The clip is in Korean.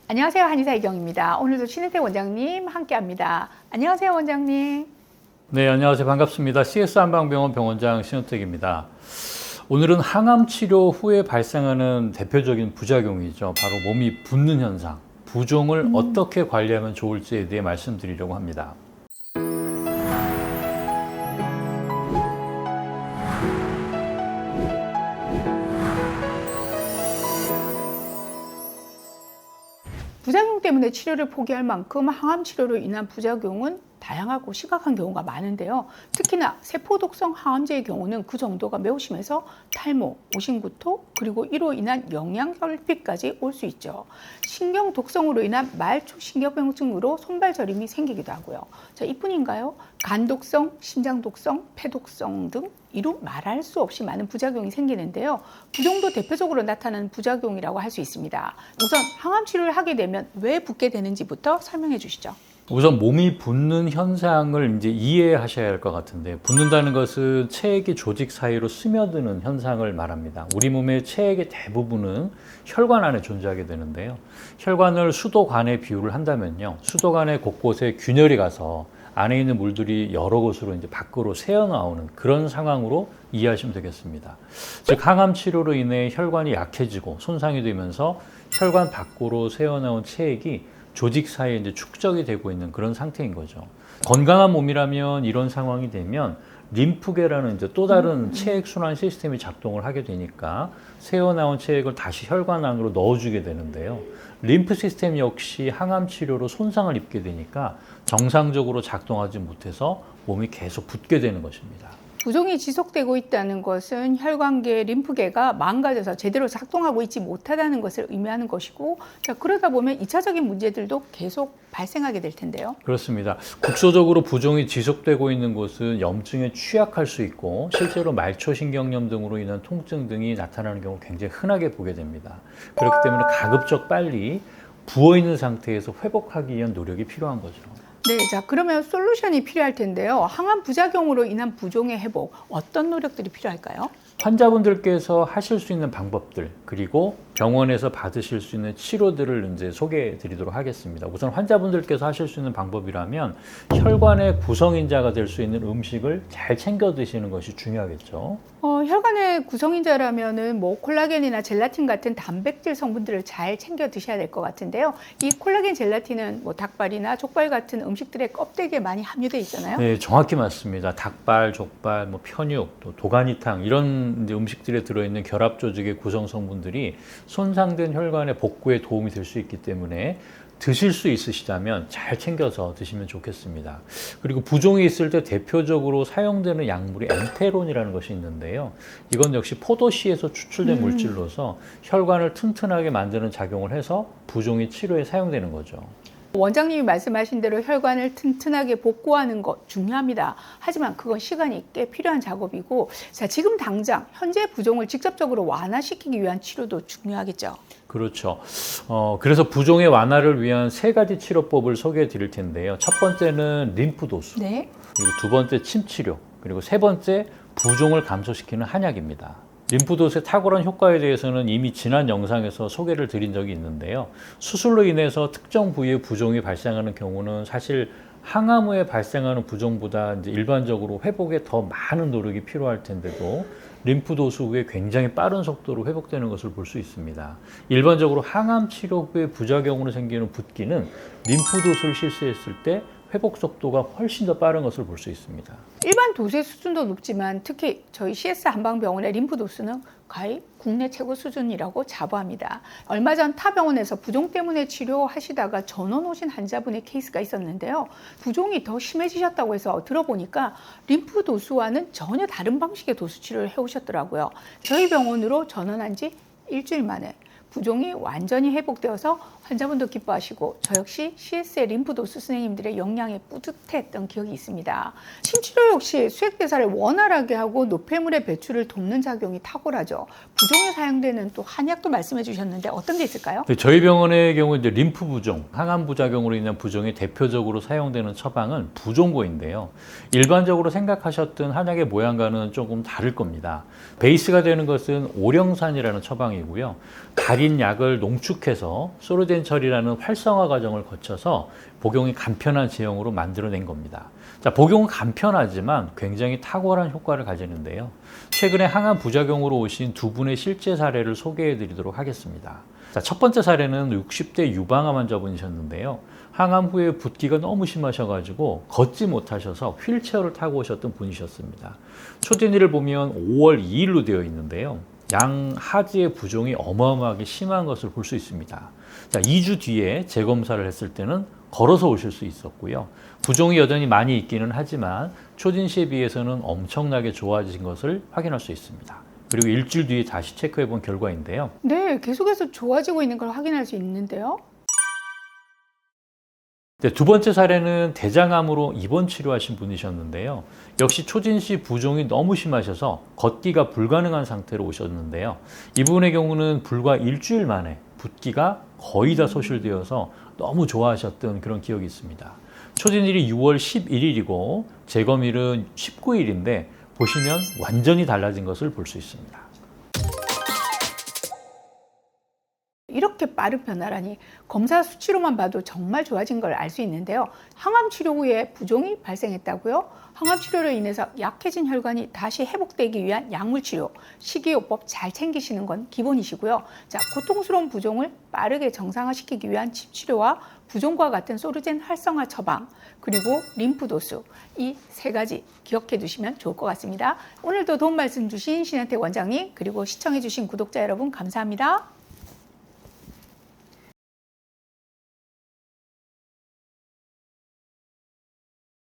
안녕하세요. 한의사 이경입니다. 오늘도 신혜택 원장님 함께합니다. 안녕하세요, 원장님. 네, 안녕하세요. 반갑습니다. CS 한방병원 병원장 신현택입니다. 오늘은 항암 치료 후에 발생하는 대표적인 부작용이죠. 바로 몸이 붓는 현상, 부종을 어떻게 관리하면 좋을지에 대해 말씀드리려고 합니다. 부작용 때문에 치료를 포기할 만큼 항암 치료로 인한 부작용은 다양하고 심각한 경우가 많은데요. 특히나 세포독성 항암제의 경우는 그 정도가 매우 심해서 탈모, 오심구토, 그리고 이로 인한 영양결핍까지 올 수 있죠. 신경독성으로 인한 말초신경병증으로 손발 저림이 생기기도 하고요. 자, 이뿐인가요? 간독성, 심장독성, 폐독성 등 이루 말할 수 없이 많은 부작용이 생기는데요. 부종도 대표적으로 나타나는 부작용이라고 할 수 있습니다. 우선 항암 치료를 하게 되면 왜 붓게 되는지부터 설명해 주시죠. 우선 몸이 붓는 현상을 이제 이해하셔야 할 것 같은데, 붓는다는 것은 체액이 조직 사이로 스며드는 현상을 말합니다. 우리 몸의 체액의 대부분은 혈관 안에 존재하게 되는데요. 혈관을 수도관에 비유를 한다면요, 수도관의 곳곳에 균열이 가서 안에 있는 물들이 여러 곳으로 이제 밖으로 새어나오는 그런 상황으로 이해하시면 되겠습니다. 즉, 항암 치료로 인해 혈관이 약해지고 손상이 되면서 혈관 밖으로 새어나온 체액이 조직 사이에 이제 축적이 되고 있는 그런 상태인 거죠. 건강한 몸이라면 이런 상황이 되면 림프계라는 이제 또 다른 체액 순환 시스템이 작동을 하게 되니까 새어나온 체액을 다시 혈관 안으로 넣어주게 되는데요. 림프 시스템 역시 항암 치료로 손상을 입게 되니까 정상적으로 작동하지 못해서 몸이 계속 붓게 되는 것입니다. 부종이 지속되고 있다는 것은 혈관계, 림프계가 망가져서 제대로 작동하고 있지 못하다는 것을 의미하는 것이고, 자, 그러다 보면 2차적인 문제들도 계속 발생하게 될 텐데요. 그렇습니다. 국소적으로 부종이 지속되고 있는 곳은 염증에 취약할 수 있고 실제로 말초신경염 등으로 인한 통증 등이 나타나는 경우 굉장히 흔하게 보게 됩니다. 그렇기 때문에 가급적 빨리 부어있는 상태에서 회복하기 위한 노력이 필요한 거죠. 네, 자, 그러면 솔루션이 필요할 텐데요. 항암 부작용으로 인한 부종의 회복, 어떤 노력들이 필요할까요? 환자분들께서 하실 수 있는 방법들, 그리고 병원에서 받으실 수 있는 치료들을 이제 소개해 드리도록 하겠습니다. 우선 환자분들께서 하실 수 있는 방법이라면 혈관의 구성인자가 될 수 있는 음식을 잘 챙겨 드시는 것이 중요하겠죠. 혈관의 구성인자라면은 뭐 콜라겐이나 젤라틴 같은 단백질 성분들을 잘 챙겨 드셔야 될 것 같은데요. 이 콜라겐, 젤라틴은 뭐 닭발이나 족발 같은 음식들의 껍데기에 많이 함유되어 있잖아요. 네, 정확히 맞습니다. 닭발, 족발, 뭐 편육, 또 도가니탕 이런 이제 음식들에 들어있는 결합 조직의 구성 성분들이 손상된 혈관의 복구에 도움이 될 수 있기 때문에 드실 수 있으시다면 잘 챙겨서 드시면 좋겠습니다. 그리고 부종이 있을 때 대표적으로 사용되는 약물이 엔테론이라는 것이 있는데요. 이건 역시 포도씨에서 추출된 물질로서 혈관을 튼튼하게 만드는 작용을 해서 부종이 치료에 사용되는 거죠. 원장님이 말씀하신 대로 혈관을 튼튼하게 복구하는 것 중요합니다. 하지만 그건 시간이 꽤 필요한 작업이고, 자, 지금 당장 현재 부종을 직접적으로 완화시키기 위한 치료도 중요하겠죠. 그렇죠. 그래서 부종의 완화를 위한 세 가지 치료법을 소개해 드릴 텐데요. 첫 번째는 림프도수, 네. 그리고 두 번째 침치료, 그리고 세 번째 부종을 감소시키는 한약입니다. 림프도수의 탁월한 효과에 대해서는 이미 지난 영상에서 소개를 드린 적이 있는데요. 수술로 인해서 특정 부위의 부종이 발생하는 경우는 사실 항암 후에 발생하는 부종보다 이제 일반적으로 회복에 더 많은 노력이 필요할 텐데도 림프도수 후에 굉장히 빠른 속도로 회복되는 것을 볼 수 있습니다. 일반적으로 항암 치료 후에 부작용으로 생기는 붓기는 림프도수를 실시했을 때 회복 속도가 훨씬 더 빠른 것을 볼 수 있습니다. 일반 도수의 수준도 높지만 특히 저희 CS 한방병원의 림프 도수는 거의 국내 최고 수준이라고 자부합니다. 얼마 전 타 병원에서 부종 때문에 치료하시다가 전원 오신 환자분의 케이스가 있었는데요. 부종이 더 심해지셨다고 해서 들어보니까 림프 도수와는 전혀 다른 방식의 도수 치료를 해오셨더라고요. 저희 병원으로 전원한 지 일주일 만에 부종이 완전히 회복되어서 환자분도 기뻐하시고 저 역시 CS의 림프도수 선생님들의 역량에 뿌듯했던 기억이 있습니다. 침치료 역시 수액대사를 원활하게 하고 노폐물의 배출을 돕는 작용이 탁월하죠. 부종에 사용되는 또 한약도 말씀해 주셨는데 어떤 게 있을까요? 네, 저희 병원의 경우 이제 림프 부종, 항암 부작용으로 인한 부종이 대표적으로 사용되는 처방은 부종고인데요. 일반적으로 생각하셨던 한약의 모양과는 조금 다를 겁니다. 베이스가 되는 것은 오령산이라는 처방이고요. 달인 약을 농축해서 소르덴 처리라는 활성화 과정을 거쳐서 복용이 간편한 제형으로 만들어낸 겁니다. 자, 복용은 간편하지만 굉장히 탁월한 효과를 가지는데요. 최근에 항암 부작용으로 오신 두 분의 실제 사례를 소개해 드리도록 하겠습니다. 자, 첫 번째 사례는 60대 유방암 환자분이셨는데요. 항암 후에 붓기가 너무 심하셔가지고 걷지 못하셔서 휠체어를 타고 오셨던 분이셨습니다. 초진위를 보면 5월 2일로 되어 있는데요. 양 하지의 부종이 어마어마하게 심한 것을 볼 수 있습니다. 자, 2주 뒤에 재검사를 했을 때는 걸어서 오실 수 있었고요. 부종이 여전히 많이 있기는 하지만 초진 시에 비해서는 엄청나게 좋아진 것을 확인할 수 있습니다. 그리고 일주일 뒤에 다시 체크해 본 결과인데요. 네, 계속해서 좋아지고 있는 걸 확인할 수 있는데요. 네, 두 번째 사례는 대장암으로 입원 치료하신 분이셨는데요. 역시 초진시 부종이 너무 심하셔서 걷기가 불가능한 상태로 오셨는데요. 이분의 경우는 불과 일주일 만에 붓기가 거의 다 소실되어서 너무 좋아하셨던 그런 기억이 있습니다. 초진일이 6월 11일이고 재검일은 19일인데 보시면 완전히 달라진 것을 볼 수 있습니다. 이렇게 빠른 변화라니 검사 수치로만 봐도 정말 좋아진 걸 알 수 있는데요. 항암 치료 후에 부종이 발생했다고요? 항암 치료로 인해서 약해진 혈관이 다시 회복되기 위한 약물 치료, 식이요법 잘 챙기시는 건 기본이시고요. 자, 고통스러운 부종을 빠르게 정상화시키기 위한 칩 치료와 부종과 같은 소르젠 활성화 처방, 그리고 림프도수, 이 세 가지 기억해 두시면 좋을 것 같습니다. 오늘도 도움 말씀 주신 신한택 원장님, 그리고 시청해 주신 구독자 여러분 감사합니다.